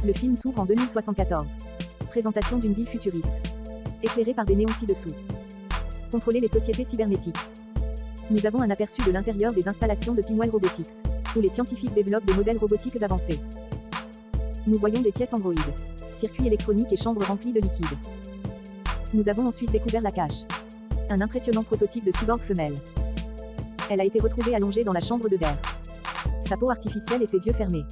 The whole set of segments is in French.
Le film s'ouvre en 2074. Présentation d'une ville futuriste. Éclairée par des néons ci-dessous. Contrôler les sociétés cybernétiques. Nous avons un aperçu de l'intérieur des installations de Pinwheel Robotics, où les scientifiques développent des modèles robotiques avancés. Nous voyons des pièces androïdes, circuits électroniques et chambres remplies de liquide. Nous avons ensuite découvert la cache. Un impressionnant prototype de cyborg femelle. Elle a été retrouvée allongée dans la chambre de verre. Sa peau artificielle et ses yeux fermés.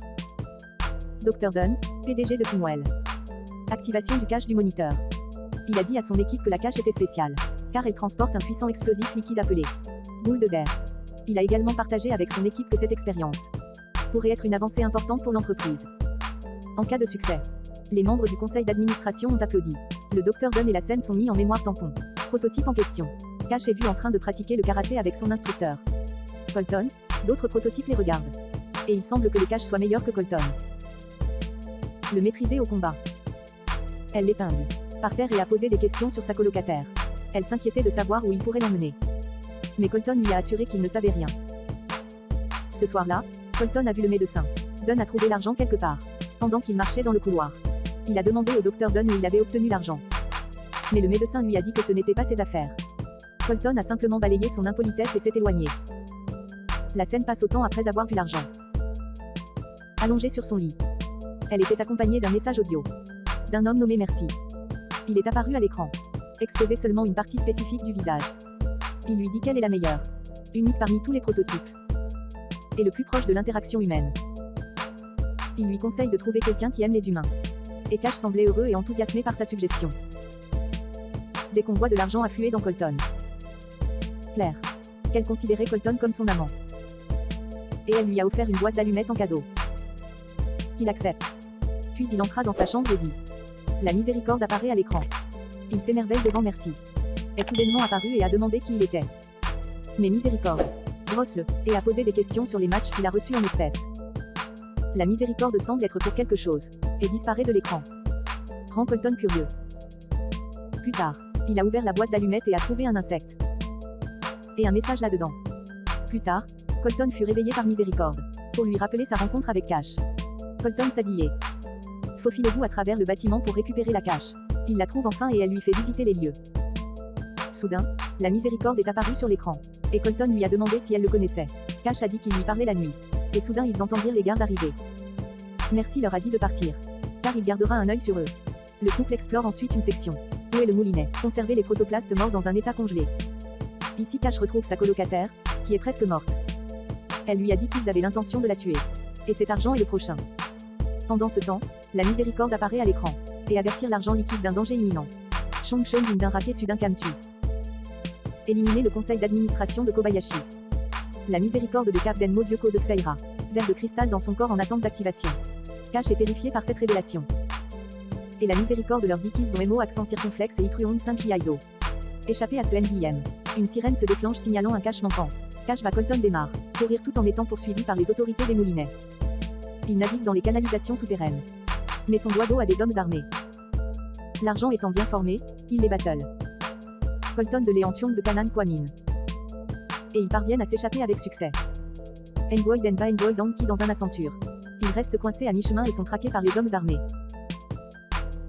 Dr. Dunn, PDG de Pinwheel. Activation du cache du moniteur. Il a dit à son équipe que la cache était spéciale, car elle transporte un puissant explosif liquide appelé boule de verre. Il a également partagé avec son équipe que cette expérience pourrait être une avancée importante pour l'entreprise. En cas de succès, les membres du conseil d'administration ont applaudi. Le Dr. Dunn et la scène sont mis en mémoire tampon. Prototype en question. Cache est vu en train de pratiquer le karaté avec son instructeur. Colton, d'autres prototypes les regardent. Et il semble que le cache soit meilleur que Colton. Le maîtriser au combat. Elle l'épingle par terre et a posé des questions sur sa colocataire. Elle s'inquiétait de savoir où il pourrait l'emmener. Mais Colton lui a assuré qu'il ne savait rien. Ce soir-là, Colton a vu le médecin. Dunn a trouvé l'argent quelque part, pendant qu'il marchait dans le couloir. Il a demandé au Dr. Dunn où il avait obtenu l'argent. Mais le médecin lui a dit que ce n'était pas ses affaires. Colton a simplement balayé son impolitesse et s'est éloigné. La scène passe au temps après avoir vu l'argent. Allongée sur son lit. Elle était accompagnée d'un message audio. D'un homme nommé Merci. Il est apparu à l'écran. Exposé seulement une partie spécifique du visage. Il lui dit qu'elle est la meilleure. Unique parmi tous les prototypes. Et le plus proche de l'interaction humaine. Il lui conseille de trouver quelqu'un qui aime les humains. Et Cash semblait heureux et enthousiasmé par sa suggestion. Des convois de l'argent affluaient dans Colton. Claire. Qu'elle considérait Colton comme son amant. Et elle lui a offert une boîte d'allumettes en cadeau. Il accepte. Puis il entra dans sa chambre et dit. La miséricorde apparaît à l'écran. Il s'émerveille devant Merci. Est soudainement apparu et a demandé qui il était. Mais miséricorde. Grosse-le, et a posé des questions sur les matchs qu'il a reçus en espèces. La miséricorde semble être pour quelque chose, et disparaît de l'écran. Rend Colton curieux. Plus tard, il a ouvert la boîte d'allumettes et a trouvé un insecte. Et un message là-dedans. Plus tard, Colton fut réveillé par miséricorde, pour lui rappeler sa rencontre avec Cash. Colton s'habillait. Faufilez-vous à travers le bâtiment pour récupérer la cache. Il la trouve enfin et elle lui fait visiter les lieux. Soudain, la miséricorde est apparue sur l'écran. Et Colton lui a demandé si elle le connaissait. Cash a dit qu'il lui parlait la nuit. Et soudain ils entendirent les gardes arriver. Merci leur a dit de partir. Car il gardera un œil sur eux. Le couple explore ensuite une section. Où est le moulinet? Conserver les protoplastes morts dans un état congelé. Ici Cash retrouve sa colocataire, qui est presque morte. Elle lui a dit qu'ils avaient l'intention de la tuer. Et cet argent est le prochain. Pendant ce temps, la miséricorde apparaît à l'écran. Et avertir l'argent liquide d'un danger imminent. Chong Shon d'un raquet sud d'un Kamtu. Éliminer le conseil d'administration de Kobayashi. La miséricorde de Cap Denmo Dieu cause Xaira. Verre de cristal dans son corps en attente d'activation. Cash est terrifié par cette révélation. Et la miséricorde leur dit qu'ils ont MO accent circonflexe et Itruong 5 Jiaido. Échappé à ce NBM. Une sirène se déclenche signalant un cache manquant. Cash va Colton démarre. Courir tout en étant poursuivi par les autorités des moulinets. Il navigue dans les canalisations souterraines. Mais son doigt d'eau a des hommes armés. L'argent étant bien formé, il les battle. Colton de Leantiong de Kanan Kwamin. Et ils parviennent à s'échapper avec succès. Envoy Denva Envoy Danki dans un ascenture. Ils restent coincés à mi-chemin et sont traqués par les hommes armés.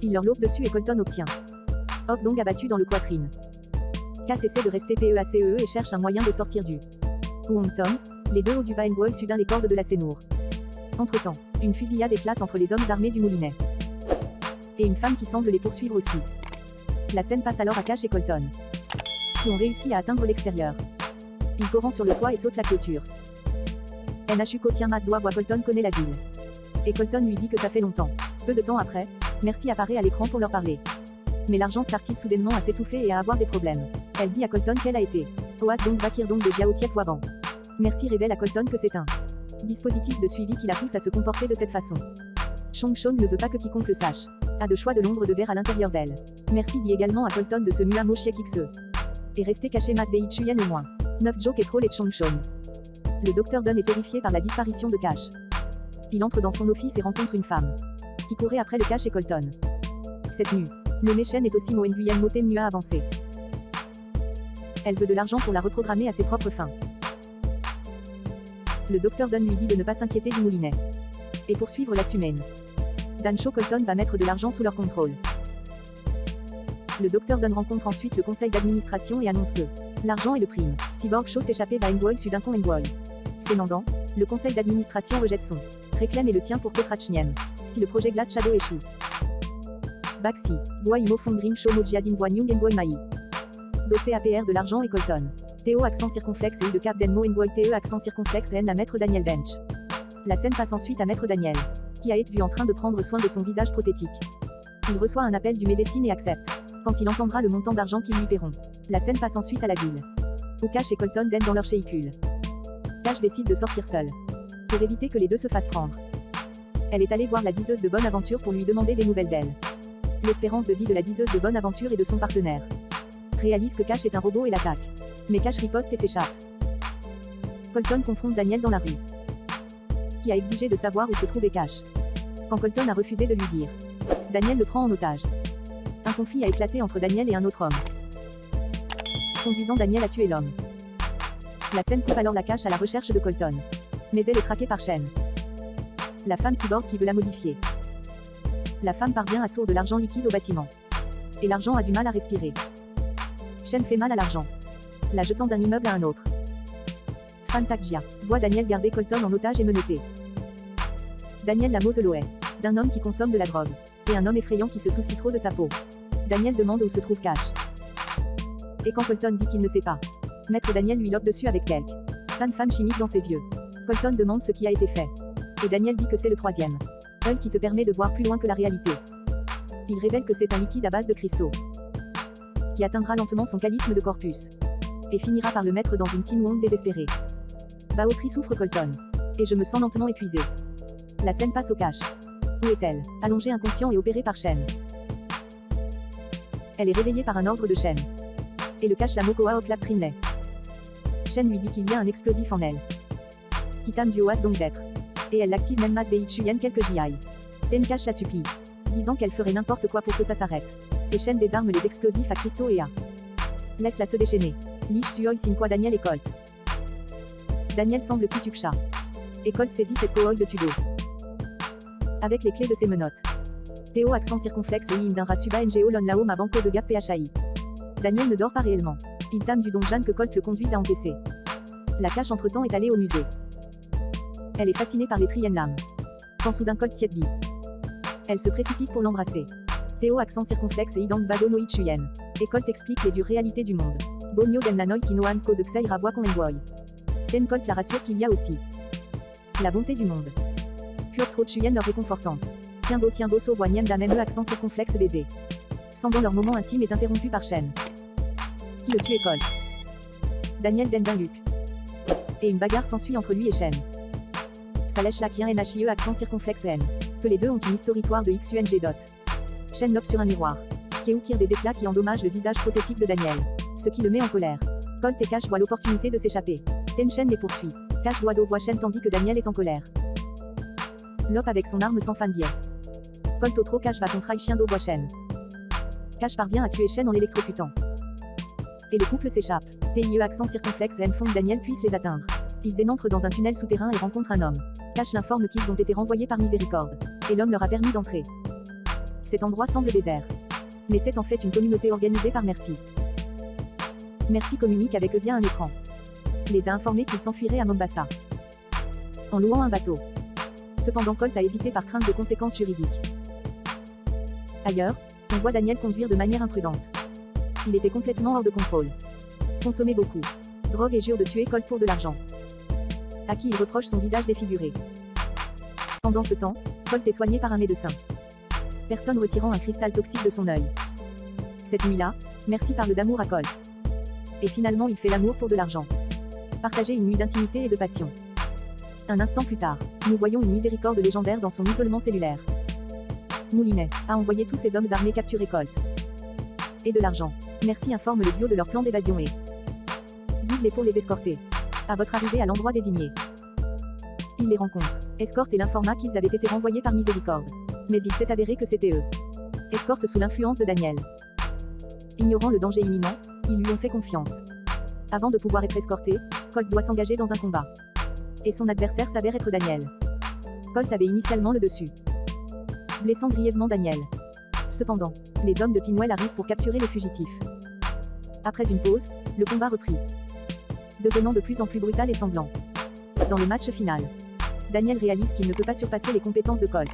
Ils leur lopent dessus et Colton obtient. Hop donc abattu dans le poitrine. Cass essaie de rester PEACEE et cherche un moyen de sortir du Wong Tom, les deux hauts du Vaenboy sudin les cordes de la Sénour. Entre-temps, une fusillade éclate entre les hommes armés du moulinet. Et une femme qui semble les poursuivre aussi. La scène passe alors à Cash et Colton. Qui ont réussi à atteindre l'extérieur. Ils courent sur le toit et sautent la clôture. NHUKO tient Matt doigt voit Colton connaît la ville. Et Colton lui dit que ça fait longtemps. Peu de temps après, Merci apparaît à l'écran pour leur parler. Mais l'argent startit soudainement à s'étouffer et à avoir des problèmes. Elle dit à Colton qu'elle a été. Oat donc Vakir donc de Jiao Tiep Wabang. Merci révèle à Colton que c'est un dispositif de suivi qui la pousse à se comporter de cette façon. Chong Shon ne veut pas que quiconque le sache. A de choix de l'ombre de verre à l'intérieur d'elle. Merci dit également à Colton de se muer à Mochiekikse. Et rester caché Matt Dei Chuyen au moins. 9 Joke et Troll et Chong Shon. Le Dr. Dunn est terrifié par la disparition de Cash. Il entre dans son office et rencontre une femme. Qui courait après le Cash et Colton. Cette nue. Nommée Shen est aussi Moen Nguyen Mote Mua avancée. Elle veut de l'argent pour la reprogrammer à ses propres fins. Le Dr. Dunn lui dit de ne pas s'inquiéter du moulinet. Et poursuivre la Sumaine. Dancho Colton va mettre de l'argent sous leur contrôle. Le docteur Dunn rencontre ensuite le conseil d'administration et annonce que l'argent est le prime. Cyborg Shaw s'échapper va Envoy sud un con Envoy. Sénandant, le conseil d'administration rejette son réclame et le tient pour Petrachniem. Si le projet Glass Shadow échoue. Baxi, Bois Imo Fong Green Show Mojiadin Bois Nyung Envoy Mai. Dossé APR de l'argent et Colton. Théo accent circonflexe et U de Cap Denmo Envoy TE accent circonflexe N à Maître Daniel Bench. La scène passe ensuite à Maître Daniel, qui a été vu en train de prendre soin de son visage prothétique. Il reçoit un appel du médecine et accepte. Quand il entendra le montant d'argent qu'ils lui paieront. La scène passe ensuite à la ville, où Cash et Colton dînent dans leur véhicule. Cash décide de sortir seule, pour éviter que les deux se fassent prendre. Elle est allée voir la diseuse de Bonne Aventure pour lui demander des nouvelles d'elle. L'espérance de vie de la diseuse de Bonne Aventure et de son partenaire réalise que Cash est un robot et l'attaque. Mais Cash riposte et s'échappe. Colton confronte Daniel dans la rue, qui a exigé de savoir où se trouvait Cash. Quand Colton a refusé de lui dire, Daniel le prend en otage. Un conflit a éclaté entre Daniel et un autre homme, conduisant Daniel à tuer l'homme. La scène coupe alors la Cash à la recherche de Colton. Mais elle est traquée par Shen, la femme cyborg qui veut la modifier. La femme parvient à sourd de l'argent liquide au bâtiment. Et l'argent a du mal à respirer. Shen fait mal à l'argent, la jetant d'un immeuble à un autre. Fantagia voit Daniel garder Colton en otage et menotté. Daniel la mausolée d'un homme qui consomme de la drogue, et un homme effrayant qui se soucie trop de sa peau. Daniel demande où se trouve Cash. Et quand Colton dit qu'il ne sait pas, Maître Daniel lui loque dessus avec quelques sales femme chimique dans ses yeux. Colton demande ce qui a été fait. Et Daniel dit que c'est le troisième œil qui te permet de voir plus loin que la réalité. Il révèle que c'est un liquide à base de cristaux, qui atteindra lentement son calisme de corpus, et finira par le mettre dans une Tin Wong désespérée. Baotri souffre Colton. Et je me sens lentement épuisé. La scène passe au Cash. Où est-elle? Allongée inconscient et opérée par Shen. Elle est réveillée par un ordre de Shen. Et le Cash la Mokoa Oklap Trinley. Shen lui dit qu'il y a un explosif en elle. Kitam du donc d'être. Et elle l'active même Mat Dei Chuyen quelques JI. Ten Cash la supplie, disant qu'elle ferait n'importe quoi pour que ça s'arrête. Et Shen désarme les explosifs à cristaux et à laisse-la se déchaîner. Lich Suoi Sinqua Daniel et Colt. Daniel semble plus Tupcha. Et Colt saisit cette Kooi de Tudo, avec les clés de ses menottes. Théo accent circonflexe et im d'un Rasuba NGO Lon Lao ma banco de Gap PHI. Daniel ne dort pas réellement. Il tame du don Jeanne que Colt le conduise à encaisser. La Cash entre-temps est allée au musée. Elle est fascinée par les Trien Lam. Quand soudain Colt Tietbi. Elle se précipite pour l'embrasser. Théo accent circonflexe et idang Bado Noi Chuyen. Et Colt explique les dures réalités du monde. Bonyo Den Lanoi Kinoan Cause Xei Ravois Con Envoy. Ten Colt la rassure qu'il y a aussi la bonté du monde. Pure trop Chuyen leur réconfortante. Tiens beau so voix Niem Damem accent circonflexe baiser. Semblant leur moment intime est interrompu par Shen, qui le tue et Colt. Daniel Den Luc. Et une bagarre s'ensuit entre lui et Shen. Salèche Lakien NHIE accent circonflexe N. Que les deux ont une historitoire de XUNG dot. Shen lobe sur un miroir. Keu tire des éclats qui endommagent le visage prothétique de Daniel, ce qui le met en colère. Colt et Cash voient l'opportunité de s'échapper. Tem Shen les poursuit. Cash doit voit Shen tandis que Daniel est en colère. Lop avec son arme sans fan biais. Colt au trop Cash va contre Chien d'eau voit Shen. Cash parvient à tuer Shen en l'électrocutant. Et le couple s'échappe. TIE accent circonflexe N font que Daniel puisse les atteindre. Ils éntrent dans un tunnel souterrain et rencontrent un homme. Cash l'informe qu'ils ont été renvoyés par miséricorde. Et l'homme leur a permis d'entrer. Cet endroit semble désert. Mais c'est en fait une communauté organisée par Merci. Merci communique avec eux via un écran. Les a informés qu'ils s'enfuiraient à Mombasa, en louant un bateau. Cependant Colt a hésité par crainte de conséquences juridiques. Ailleurs, on voit Daniel conduire de manière imprudente. Il était complètement hors de contrôle. Consommait beaucoup drogue et jure de tuer Colt pour de l'argent, à qui il reproche son visage défiguré. Pendant ce temps, Colt est soigné par un médecin. Personne retirant un cristal toxique de son œil. Cette nuit-là, Merci parle d'amour à Colt. Et finalement il fait l'amour pour de l'argent. Partager une nuit d'intimité et de passion. Un instant plus tard, nous voyons une miséricorde légendaire dans son isolement cellulaire. Moulinet a envoyé tous ses hommes armés capturer Colt. Et de l'argent. Merci informe le duo de leur plan d'évasion et guide-les pour les escorter. À votre arrivée à l'endroit désigné, il les rencontre. Escorte et l'informa qu'ils avaient été renvoyés par miséricorde. Mais il s'est avéré que c'était eux. Escorte sous l'influence de Daniel. Ignorant le danger imminent, ils lui ont fait confiance. Avant de pouvoir être escorté, Colt doit s'engager dans un combat. Et son adversaire s'avère être Daniel. Colt avait initialement le dessus. blessant grièvement Daniel. Cependant, les hommes de Pinwell arrivent pour capturer les fugitifs. Après une pause, le combat reprit, devenant de plus en plus brutal et sanglant. Dans le match final, Daniel réalise qu'il ne peut pas surpasser les compétences de Colt.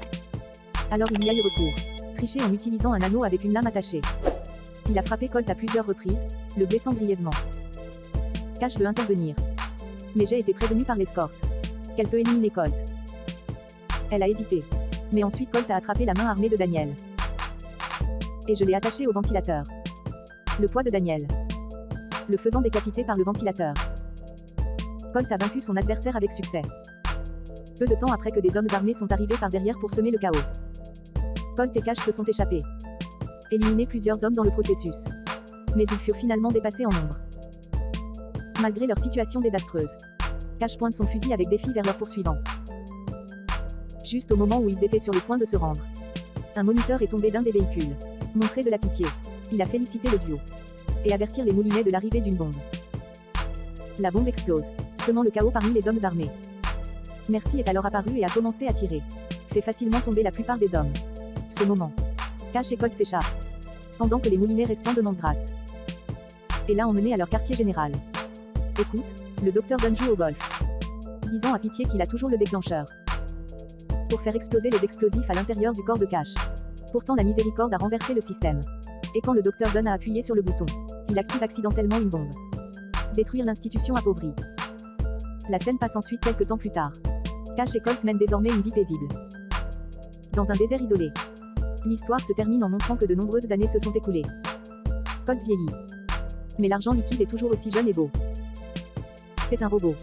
Alors il y a eu recours. Tricher en utilisant un anneau avec une lame attachée. Il a frappé Colt à plusieurs reprises, le blessant grièvement. Cash veut intervenir. Mais j'ai été prévenue par l'escorte qu'elle peut éliminer Colt. Elle a hésité. Mais ensuite Colt a attrapé la main armée de Daniel. Et je l'ai attaché au ventilateur. Le poids de Daniel, le faisant décapiter par le ventilateur. Colt a vaincu son adversaire avec succès. Peu de temps après que des hommes armés sont arrivés par derrière pour semer le chaos. Colt et Cash se sont échappés. Éliminés plusieurs hommes dans le processus. Mais ils furent finalement dépassés en nombre. Malgré leur situation désastreuse, Cash pointe son fusil avec défi vers leurs poursuivants. Juste au moment où ils étaient sur le point de se rendre, un moniteur est tombé d'un des véhicules. Montrer de la pitié. Il a félicité le duo. Et avertir les moulinets de l'arrivée d'une bombe. La bombe explose, semant le chaos parmi les hommes armés. Mercy est alors apparu et a commencé à tirer. Fait facilement tomber la plupart des hommes. Ce moment, Cash et Colt s'échappent, pendant que les moulinets restants demandent grâce. Et l'a emmené à leur quartier général. Écoute, le docteur Dunn joue au golf, disant à Pitié qu'il a toujours le déclencheur pour faire exploser les explosifs à l'intérieur du corps de Cash. Pourtant la miséricorde a renversé le système. Et quand le docteur Dunn a appuyé sur le bouton, il active accidentellement une bombe. Détruire l'institution appauvrie. La scène passe ensuite quelques temps plus tard. Cash et Colt mènent désormais une vie paisible dans un désert isolé. L'histoire se termine en montrant que de nombreuses années se sont écoulées. Colt vieillit. Mais l'argent liquide est toujours aussi jeune et beau. C'est un robot.